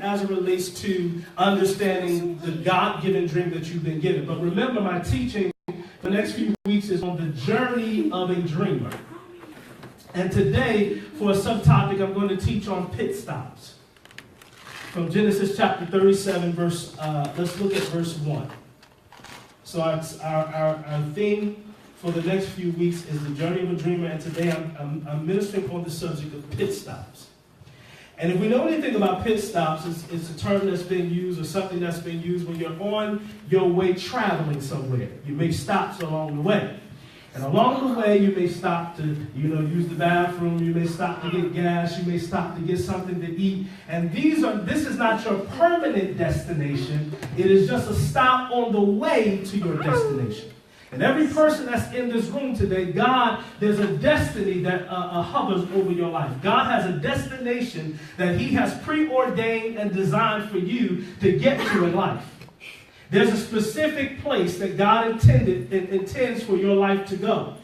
as it relates to understanding the God-given dream that you've been given. But remember, my teaching for the next few weeks is on the journey of a dreamer. And today, for a subtopic, I'm going to teach on pit stops. From Genesis chapter 37, let's look at verse 1. So our theme for the next few weeks is the journey of a dreamer, and today I'm ministering on the subject of pit stops. And if we know anything about pit stops, it's a term that's been used, or something that's been used when you're on your way traveling somewhere. You make stops along the way. And along the way, you may stop to, use the bathroom. You may stop to get gas. You may stop to get something to eat. And this is not your permanent destination. It is just a stop on the way to your destination. And every person that's in this room today, there's a destiny that hovers over your life. God has a destination that he has preordained and designed for you to get to in life. There's a specific place that God intends for your life to go.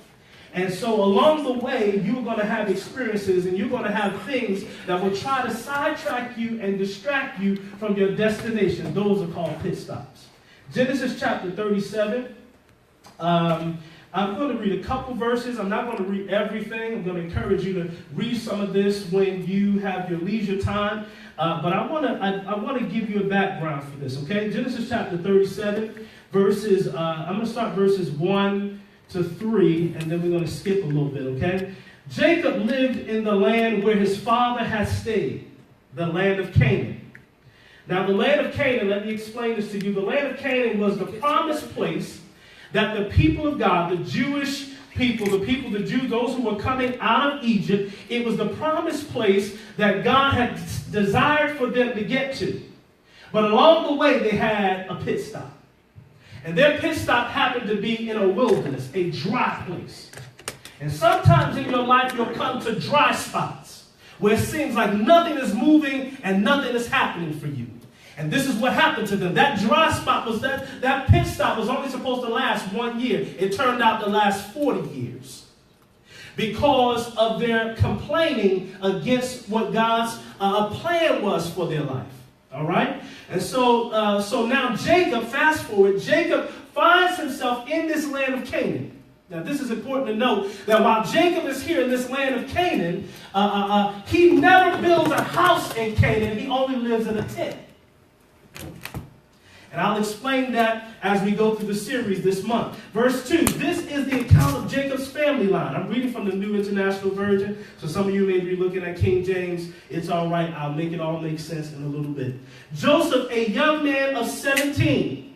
And so along the way, you're going to have experiences and you're going to have things that will try to sidetrack you and distract you from your destination. Those are called pit stops. Genesis chapter 37. I'm going to read a couple verses. I'm not going to read everything. I'm going to encourage you to read some of this when you have your leisure time. But I want to give you a background for this, okay? Genesis chapter 37, verses, I'm going to start verses 1 to 3, and then we're going to skip a little bit, okay? Jacob lived in the land where his father had stayed, the land of Canaan. Now, the land of Canaan, let me explain this to you. The land of Canaan was the promised place that the people of God, the Jewish people, the Jews, those who were coming out of Egypt, it was the promised place that God had desired for them to get to. But along the way, they had a pit stop. And their pit stop happened to be in a wilderness, a dry place. And sometimes in your life, you'll come to dry spots where it seems like nothing is moving and nothing is happening for you. And this is what happened to them. That dry spot was that pit stop was only supposed to last 1 year. It turned out to last 40 years because of their complaining against what God's plan was for their life. All right? And so now Jacob, fast forward, Jacob finds himself in this land of Canaan. Now, this is important to note that while Jacob is here in this land of Canaan, he never builds a house in Canaan. He only lives in a tent. And I'll explain that as we go through the series this month. Verse 2, this is the account of Jacob's family line. I'm reading from the New International Version, so some of you may be looking at King James. It's all right. I'll make it all make sense in a little bit. Joseph, a young man of 17,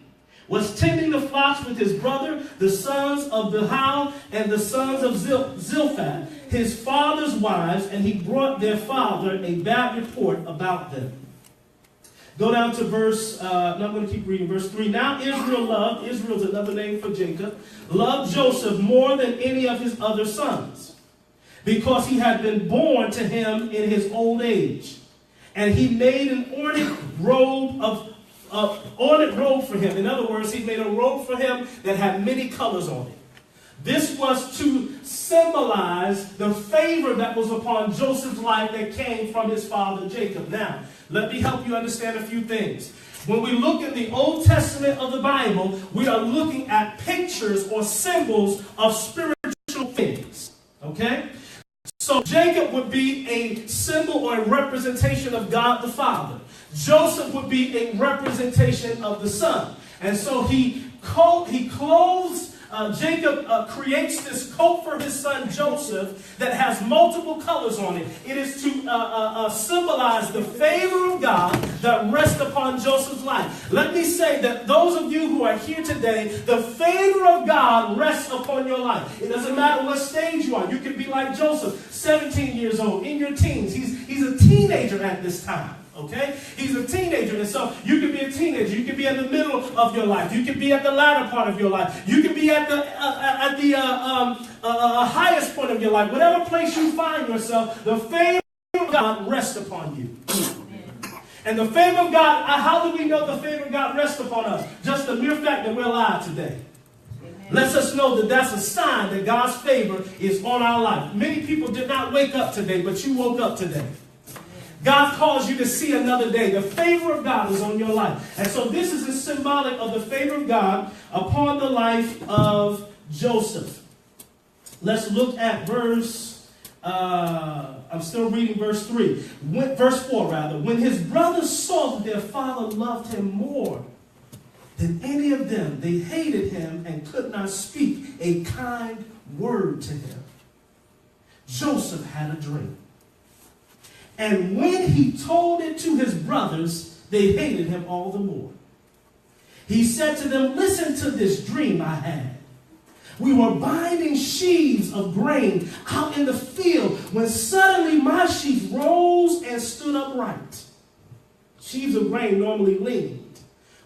was tending the flocks with his brother, the sons of Bilhah and the sons of Zilpah, his father's wives, and he brought their father a bad report about them. Go down to verse, I'm going to keep reading, verse 3. Now Israel's another name for Jacob, loved Joseph more than any of his other sons, because he had been born to him in his old age. And he made an ornate robe for him. In other words, he made a robe for him that had many colors on it. This was to symbolize the favor that was upon Joseph's life that came from his father Jacob. Now, let me help you understand a few things. When we look at the Old Testament of the Bible, we are looking at pictures or symbols of spiritual things. Okay? So Jacob would be a symbol or a representation of God the Father. Joseph would be a representation of the Son. And so Jacob creates this coat for his son Joseph that has multiple colors on it. It is to symbolize the favor of God that rests upon Joseph's life. Let me say that those of you who are here today, the favor of God rests upon your life. It doesn't matter what stage you are. You can be like Joseph, 17 years old, in your teens. He's a teenager at this time. Okay? He's a teenager, and so you can be a teenager. You can be in the middle of your life. You can be at the latter part of your life. You can be at the highest point of your life. Whatever place you find yourself, the favor of God rests upon you. And the favor of God, how do we know the favor of God rests upon us? Just the mere fact that we're alive today lets us know that that's a sign that God's favor is on our life. Many people did not wake up today, but you woke up today. God calls you to see another day. The favor of God is on your life. And so this is a symbolic of the favor of God upon the life of Joseph. Let's look at I'm still reading verse 3. Verse 4, rather. When his brothers saw that their father loved him more than any of them, they hated him and could not speak a kind word to him. Joseph had a dream. And when he told it to his brothers, they hated him all the more. He said to them, listen to this dream I had. We were binding sheaves of grain out in the field when suddenly my sheaf rose and stood upright. Sheaves of grain normally leaned,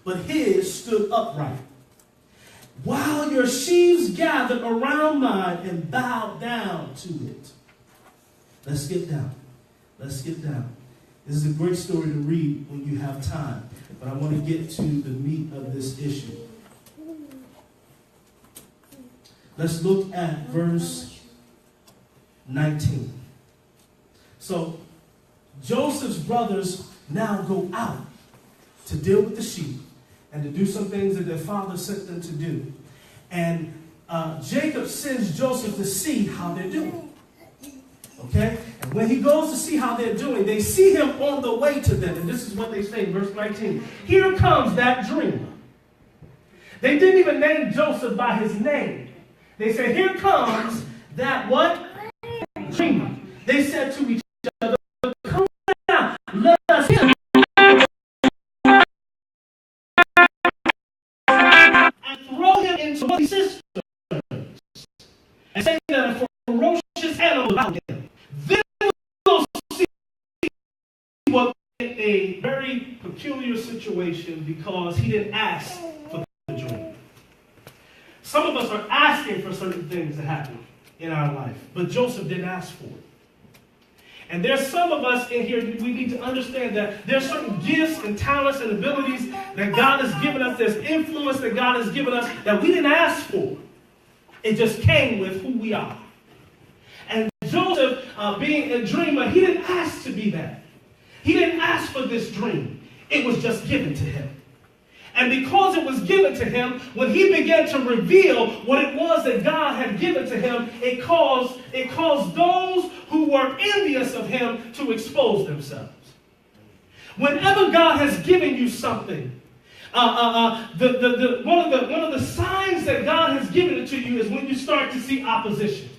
but his stood upright. While your sheaves gathered around mine and bowed down to it. Let's get down. Let's get down. This is a great story to read when you have time, but I want to get to the meat of this issue. Let's look at verse 19. So, Joseph's brothers now go out to deal with the sheep and to do some things that their father sent them to do. And Jacob sends Joseph to see how they're doing. Okay? And when he goes to see how they're doing, they see him on the way to them. And this is what they say in verse 19. Here comes that dreamer. They didn't even name Joseph by his name. They said, here comes that what? Dreamer. They said to each other, come down, let us hear him. And throw him into his sister. And say that a ferocious animal about him. Then we'll see what a very peculiar situation because he didn't ask for the dream. Some of us are asking for certain things to happen in our life, but Joseph didn't ask for it. And there's some of us in here, we need to understand that there's certain gifts and talents and abilities that God has given us. There's influence that God has given us that we didn't ask for. It just came with who we are. And Joseph, being a dreamer, he didn't ask to be that. He didn't ask for this dream. It was just given to him. And because it was given to him, when he began to reveal what it was that God had given to him, it caused those who were envious of him to expose themselves. Whenever God has given you something, one of the signs that God has given it to you is when you start to see opposition.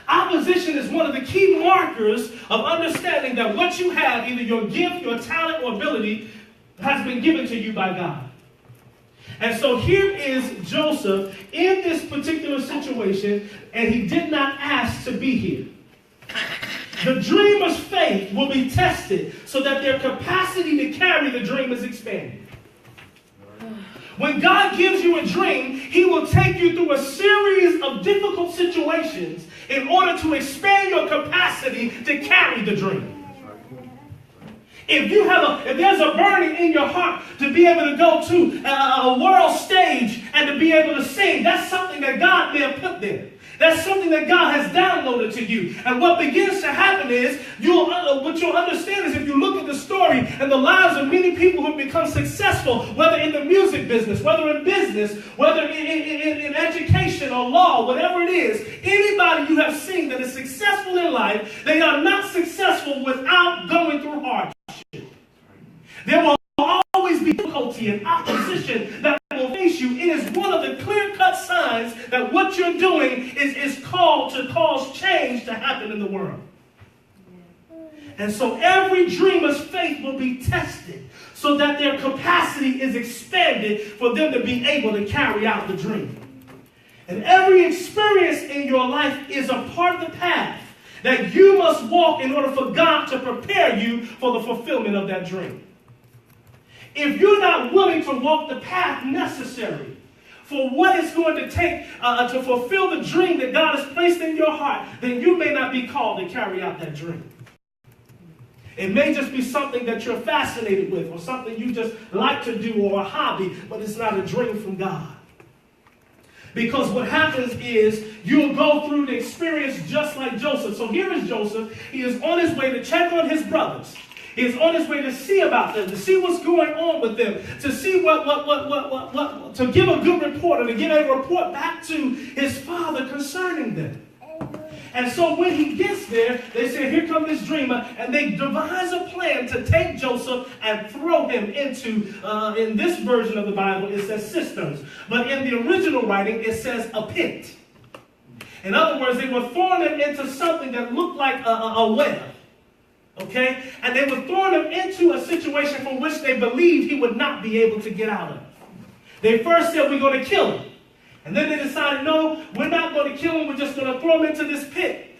Opposition is one of the key markers of understanding that what you have, either your gift, your talent, or ability, has been given to you by God. And so here is Joseph in this particular situation, and he did not ask to be here. The dreamer's faith will be tested so that their capacity to carry the dream is expanded. When God gives you a dream, he will take you through a series of difficult situations in order to expand your capacity to carry the dream. If there's a burning in your heart to be able to go to a world stage and to be able to sing, that's something that God may have put there. That's something that God has downloaded to you. And what begins to happen is, what you'll understand is if you look at the story and the lives of many people who have become successful, whether in the music business, whether in business, whether in education or law, whatever it is, anybody you have seen that is successful in life, they are not successful without going through hardship. There will always be difficulty and opposition that will face you. It is one of the clear-cut signs that what you're doing is called to cause change to happen in the world. And so every dreamer's faith will be tested so that their capacity is expanded for them to be able to carry out the dream. And every experience in your life is a part of the path that you must walk in order for God to prepare you for the fulfillment of that dream. If you're not willing to walk the path necessary for what it's going to take to fulfill the dream that God has placed in your heart, then you may not be called to carry out that dream. It may just be something that you're fascinated with or something you just like to do or a hobby, but it's not a dream from God. Because what happens is you'll go through the experience just like Joseph. So here is Joseph. He is on his way to check on his brothers. He is on his way to see about them, to see what's going on with them, to see to give a good report, or to give a report back to his father concerning them. And so when he gets there, they say, here comes this dreamer, and they devise a plan to take Joseph and throw him into, in this version of the Bible, it says cisterns. But in the original writing, it says a pit. In other words, they were throwing him into something that looked like a well. Okay? And they were throwing him into a situation from which they believed he would not be able to get out of. They first said, we're going to kill him. And then they decided, no, we're not going to kill him. We're just going to throw him into this pit.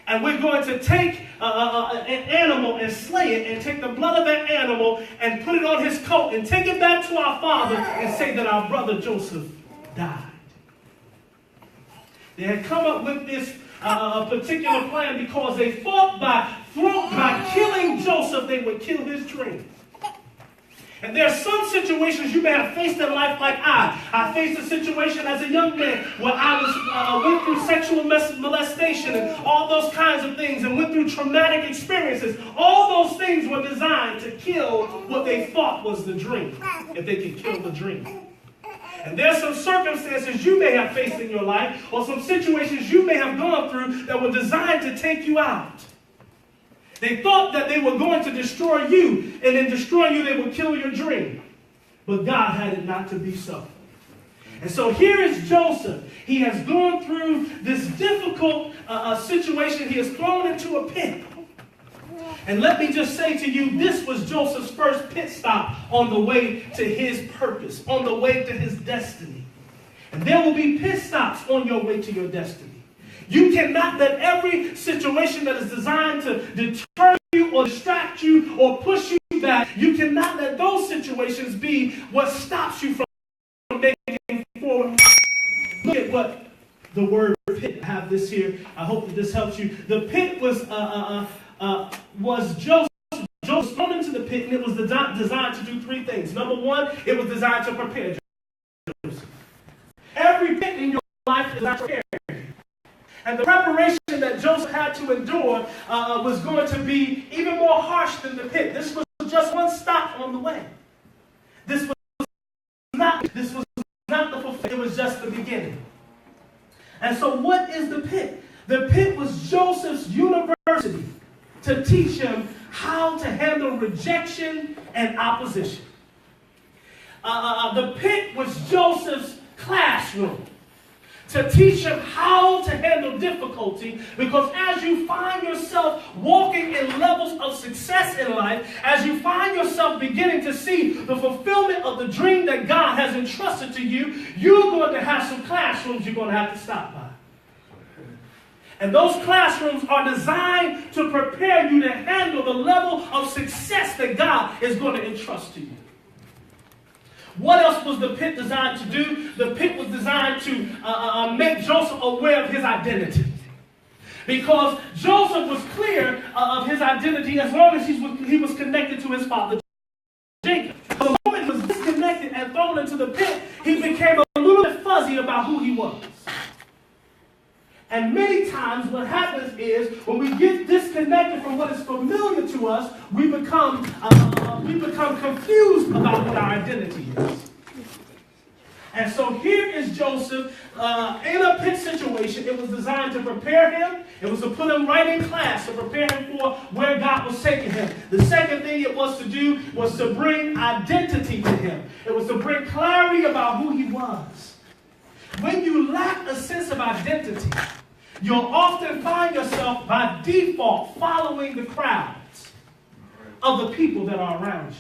And we're going to take an animal and slay it and take the blood of that animal and put it on his coat and take it back to our father and say that our brother Joseph died. They had come up with this particular plan because they thought by killing Joseph, they would kill his dream. And there are some situations you may have faced in life like I faced a situation as a young man where I went through sexual molestation and all those kinds of things and went through traumatic experiences. All those things were designed to kill what they thought was the dream, if they could kill the dream. And there's some circumstances you may have faced in your life or some situations you may have gone through that were designed to take you out. They thought that they were going to destroy you, and in destroying you, they would kill your dream. But God had it not to be so. And so here is Joseph. He has gone through this difficult situation. He is thrown into a pit. And let me just say to you, this was Joseph's first pit stop on the way to his purpose, on the way to his destiny. And there will be pit stops on your way to your destiny. You cannot let every situation that is designed to deter you or distract you or push you back, you cannot let those situations be what stops you from making forward. Look at what the word pit, I have this here. I hope that this helps you. The pit was Joseph. Joseph thrown into the pit, and it was designed to do three things. Number one, it was designed to prepare Joseph. Every pit in your life is designed to prepare. And the preparation that Joseph had to endure was going to be even more harsh than the pit. This was just one stop on the way. This was not the fulfillment. It was just the beginning. And so what is the pit? The pit was Joseph's university to teach him how to handle rejection and opposition. The pit was Joseph's classroom to teach him how to handle difficulty, because as you find yourself walking in levels of success in life, as you find yourself beginning to see the fulfillment of the dream that God has entrusted to you, you're going to have some classrooms you're going to have to stop by. And those classrooms are designed to prepare you to handle the level of success that God is going to entrust to you. What else was the pit designed to do? The pit was designed to make Joseph aware of his identity. Because Joseph was clear of his identity as long as he was connected to his father Jacob. The moment he was disconnected and thrown into the pit, he became a little bit fuzzy about who he was. And many times what happens is when we get disconnected from what is familiar to us, we become confused about what our identity is. And so here is Joseph in a pit situation. It was designed to prepare him. It was to put him right in class, to prepare him for where God was taking him. The second thing it was to do was to bring identity to him. It was to bring clarity about who he was. When you lack a sense of identity, you'll often find yourself by default following the crowds of the people that are around you.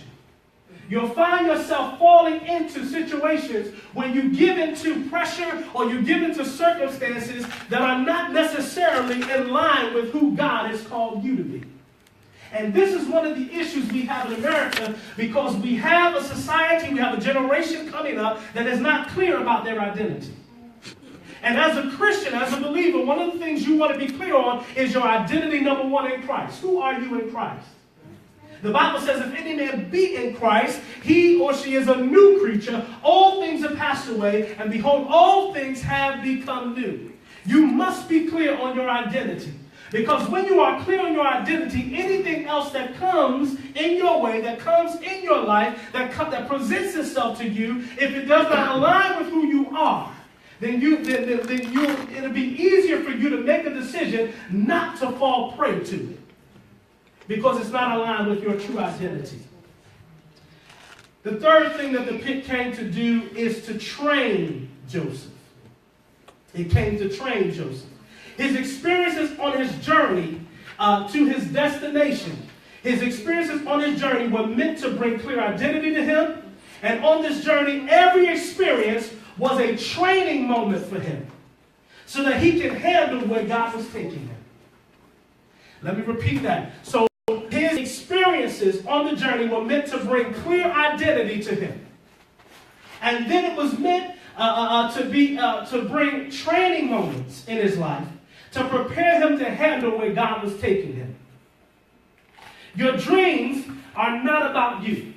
You'll find yourself falling into situations when you give into pressure or you give into circumstances that are not necessarily in line with who God has called you to be. And this is one of the issues we have in America, because we have a society, we have a generation coming up that is not clear about their identity. And as a Christian, as a believer, one of the things you want to be clear on is your identity, number one, in Christ. Who are you in Christ? The Bible says if any man be in Christ, he or she is a new creature. All things have passed away, and behold, all things have become new. You must be clear on your identity. Because when you are clear on your identity, anything else that comes in your way, that comes in your life, that presents itself to you, if it does not align with who you are, then it'll be easier for you to make a decision not to fall prey to it. Because it's not aligned with your true identity. The third thing that the pit came to do is to train Joseph. It came to train Joseph. His experiences on his journey to his destination, his experiences on his journey were meant to bring clear identity to him. And on this journey, every experience was a training moment for him so that he can handle where God was taking him. Let me repeat that. So his experiences on the journey were meant to bring clear identity to him. And then it was meant to bring training moments in his life to prepare him to handle where God was taking him. Your dreams are not about you.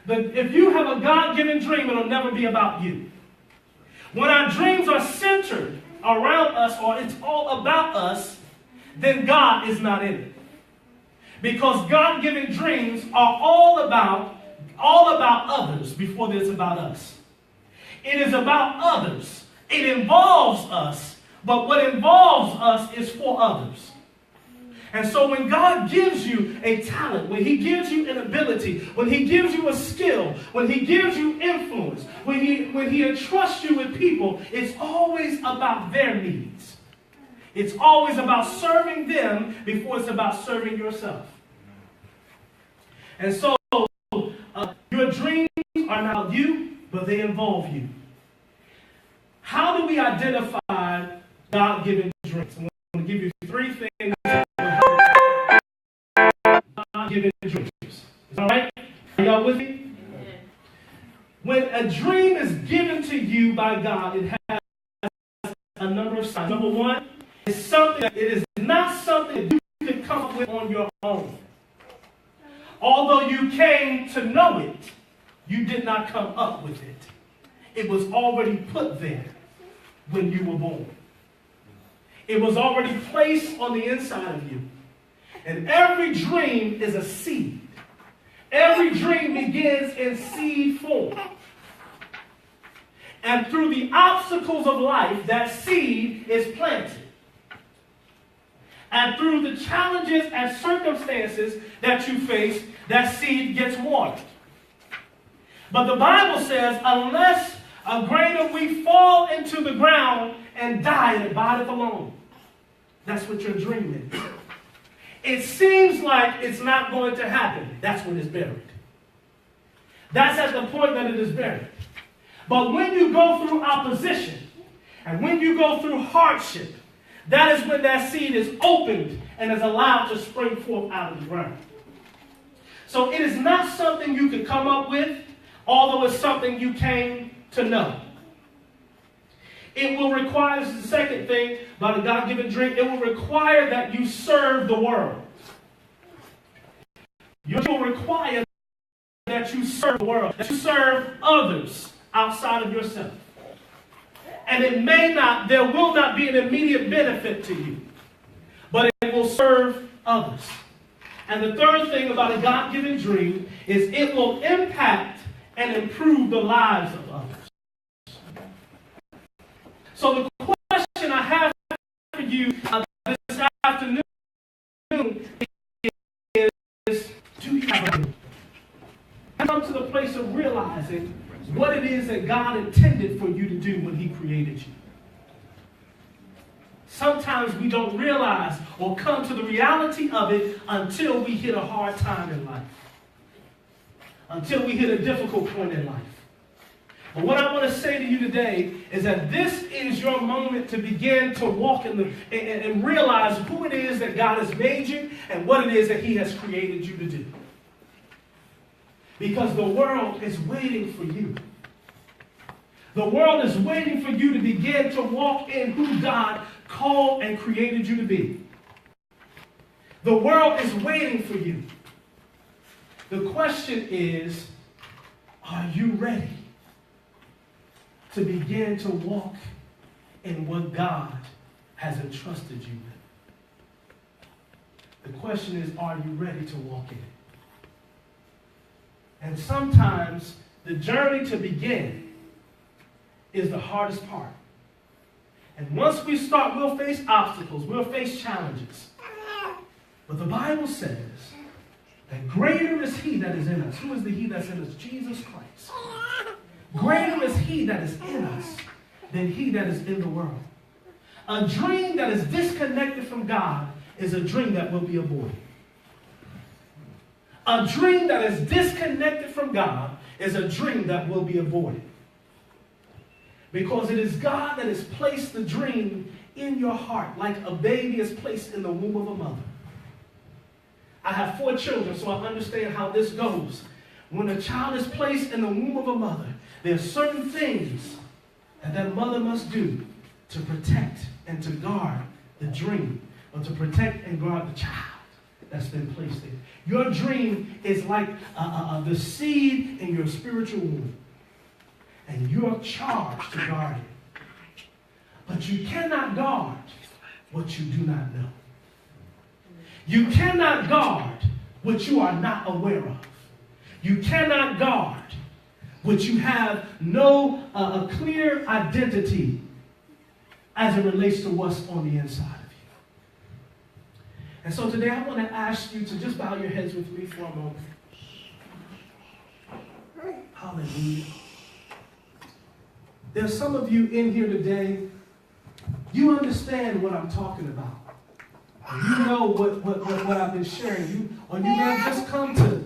If you have a God-given dream, it'll never be about you. When our dreams are centered around us, or it's all about us, then God is not in it. Because God-given dreams are all about others before it's about us. It is about others. It involves us, but what involves us is for others. And so when God gives you a talent, when he gives you an ability, when he gives you a skill, when he gives you influence, when he entrusts you with people, it's always about their needs. It's always about serving them before it's about serving yourself. And so your dreams are not you, but they involve you. How do we identify God-given dreams? I'm going to give you three things that God-given dreams. Is that all right? Are y'all with me? When a dream is given to you by God, it has a number of signs. Number one, it is not something that you can come up with on your own. Although you came to know it, you did not come up with it. It was already put there when you were born. It was already placed on the inside of you. And every dream is a seed. Every dream begins in seed form. And through the obstacles of life, that seed is planted. And through the challenges and circumstances that you face, that seed gets watered. But the Bible says, unless a grain of wheat fall into the ground and die, it abideth alone. That's what your dream is. It seems like it's not going to happen. That's when it's buried. That's at the point that it is buried. But when you go through opposition, and when you go through hardship, that is when that seed is opened and is allowed to spring forth out of the ground. So it is not something you can come up with, although it's something you came to know. It will require, this is the second thing about a God-given dream, it will require that you serve the world. It will require that you serve the world, that you serve others outside of yourself. And there will not be an immediate benefit to you, but it will serve others. And the third thing about a God-given dream is it will impact and improve the lives of others. So the question I have for you this afternoon is, do you have a dream? Come to the place of realizing what it is that God intended for you to do when he created you. Sometimes we don't realize or come to the reality of it until we hit a hard time in life. Until we hit a difficult point in life. But what I want to say to you today is that this is your moment to begin to walk and realize who it is that God has made you and what it is that he has created you to do. Because the world is waiting for you. The world is waiting for you to begin to walk in who God called and created you to be. The world is waiting for you. The question is, are you ready to begin to walk in what God has entrusted you with? The question is, are you ready to walk in it? And sometimes the journey to begin is the hardest part. And once we start, we'll face obstacles, we'll face challenges. But the Bible says that greater is he that is in us. Who is the he that's in us? Jesus Christ. Greater is he that is in us than he that is in the world. A dream that is disconnected from God is a dream that will be aborted. A dream that is disconnected from God is a dream that will be aborted. Because it is God that has placed the dream in your heart, like a baby is placed in the womb of a mother. I have 4 children, so I understand how this goes. When a child is placed in the womb of a mother, there are certain things that mother must do to protect and to guard the dream, or to protect and guard the child that's been placed there. Your dream is like the seed in your spiritual womb, and you're charged to guard it. But you cannot guard what you do not know. You cannot guard what you are not aware of. You cannot guard what you have no a clear identity as it relates to what's on the inside of you. And so today I want to ask you to just bow your heads with me for a moment. Hallelujah. There's some of you in here today, you understand what I'm talking about. You know what I've been sharing. Or you may have just come to